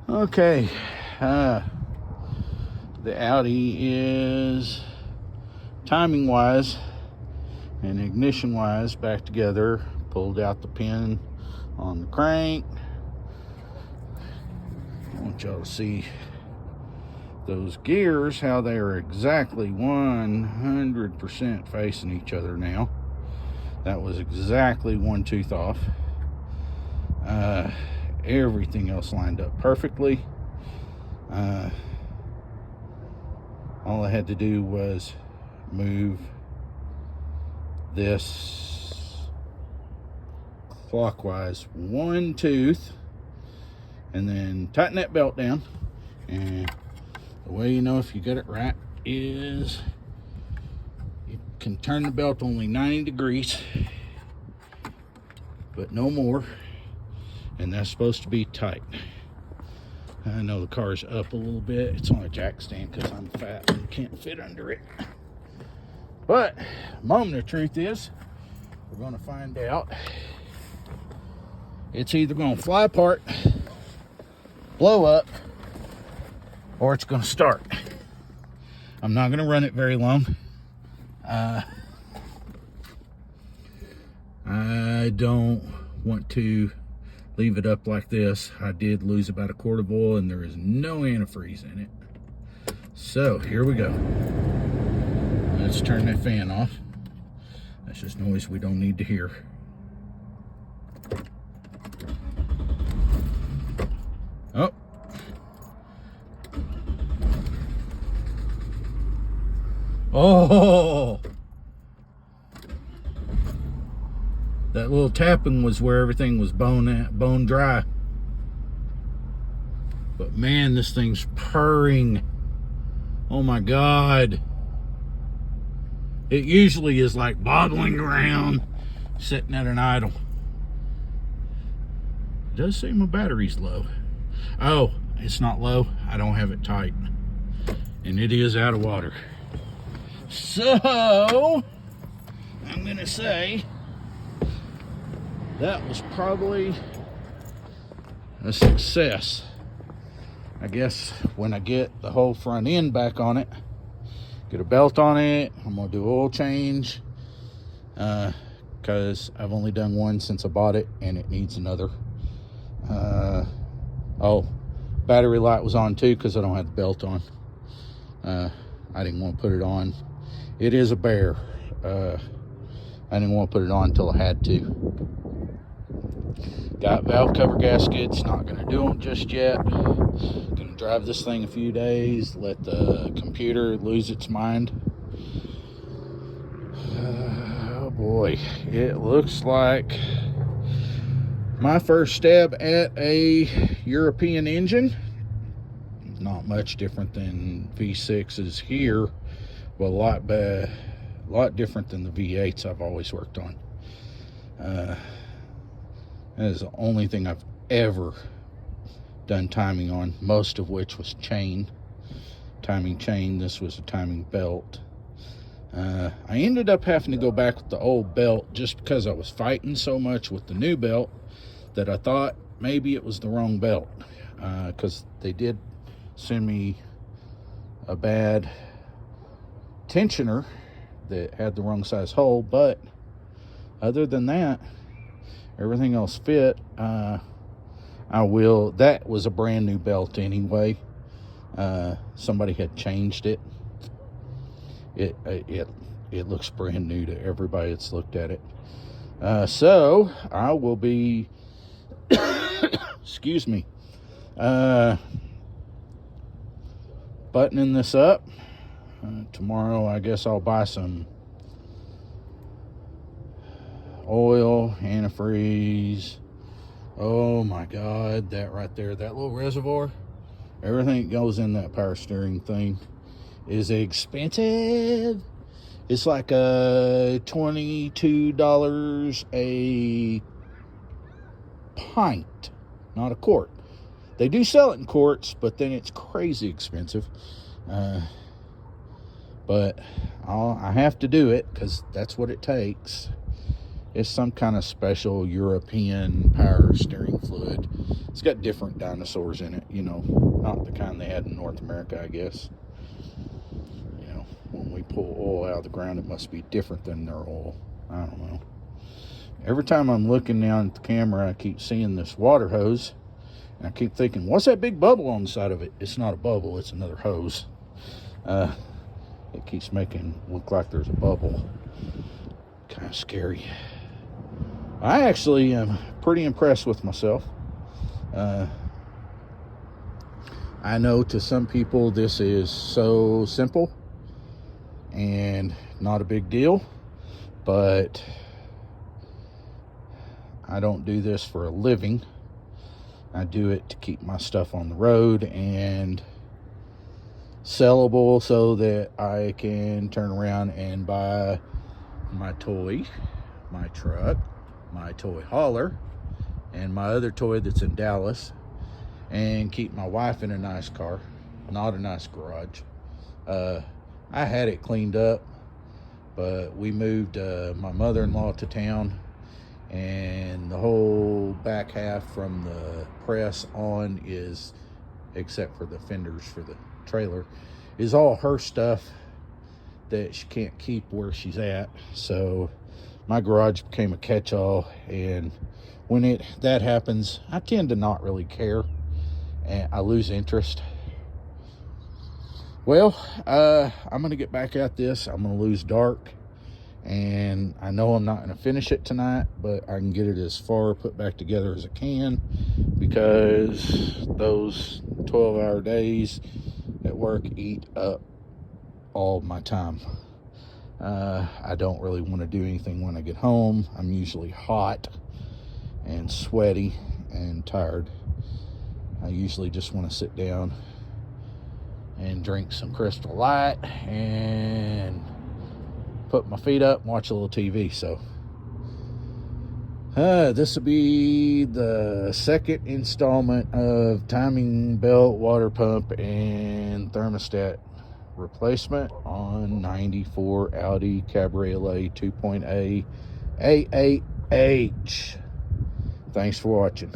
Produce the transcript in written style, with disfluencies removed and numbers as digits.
Okay, the Audi is timing wise and ignition wise back together. Pulled out the pin on the crank. I want y'all to see those gears, how they are exactly 100% facing each other now. That was exactly one tooth off. Everything else lined up perfectly. All I had to do was move this clockwise one tooth and then tighten that belt down. And the way you know if you got it right is you can turn the belt only 90 degrees, but no more. And that's supposed to be tight. I know the car's up a little bit. It's on a jack stand because I'm fat and can't fit under it. But moment of truth is, we're going to find out. It's either going to fly apart, blow up, or it's going to start. I'm not going to run it very long. I don't want to leave it up like this. I did lose about a quart of oil and there is no antifreeze in it. So here we go. Let's turn that fan off. That's just noise we don't need to hear. Oh. Oh. That little tapping was where everything was bone dry. But man, this thing's purring. Oh my God. It usually is like bobbling around, sitting at an idle. It does say my battery's low. Oh, it's not low. I don't have it tight. And it is out of water. So, I'm going to say that was probably a success. I guess when I get the whole front end back on it, get a belt on it, I'm gonna do oil change, because I've only done one since I bought it and it needs another. Oh, battery light was on too because I don't have the belt on. I didn't want to put it on. It is a bear. I didn't want to put it on until I had to. Got valve cover gaskets, not going to do them just yet. Going to drive this thing a few days, let the computer lose its mind. Oh boy, it looks like my first stab at a European engine. Not much different than V6s here, but a lot different than the V8s I've always worked on. That is the only thing I've ever done timing on, most of which was timing chain. This was a timing belt. I ended up having to go back with the old belt just because I was fighting so much with the new belt that I thought maybe it was the wrong belt, because they did send me a bad tensioner that had the wrong size hole, but other than that, everything else fit. That was a brand new belt anyway. Somebody had changed it. It looks brand new to everybody that's looked at it. So I will be excuse me, buttoning this up. Tomorrow I guess I'll buy some oil, antifreeze. Oh my God, that right there, that little reservoir, everything that goes in that power steering thing is expensive. It's like $22 a pint, not a quart. They do sell it in quarts, but then it's crazy expensive. But I have to do it because that's what it takes. It's some kind of special European power steering fluid. It's got different dinosaurs in it, you know, not the kind they had in North America, I guess. You know, when we pull oil out of the ground, it must be different than their oil. I don't know. Every time I'm looking down at the camera, I keep seeing this water hose. And I keep thinking, what's that big bubble on the side of it? It's not a bubble, it's another hose. It keeps making it look like there's a bubble. Kind of scary. I actually am pretty impressed with myself. I know to some people this is so simple and not a big deal, but I don't do this for a living. I do it to keep my stuff on the road and sellable so that I can turn around and buy my toy, my truck, my toy hauler, and my other toy that's in Dallas, and keep my wife in a nice car, not a nice garage. I had it cleaned up, but we moved my mother-in-law to town, and the whole back half from the press on is, except for the fenders for the trailer, is all her stuff that she can't keep where she's at. So my garage became a catch-all, and when that happens, I tend to not really care, and I lose interest. Well, I'm gonna get back at this. I'm gonna lose dark, and I know I'm not gonna finish it tonight, but I can get it as far put back together as I can, because those 12-hour days at work eat up all my time. I don't really want to do anything when I get home. I'm usually hot and sweaty and tired. I usually just want to sit down and drink some Crystal Light and put my feet up and watch a little TV. So this will be the second installment of timing belt, water pump, and thermostat replacement on 94 Audi Cabriolet 2.8 A8H. Thanks for watching.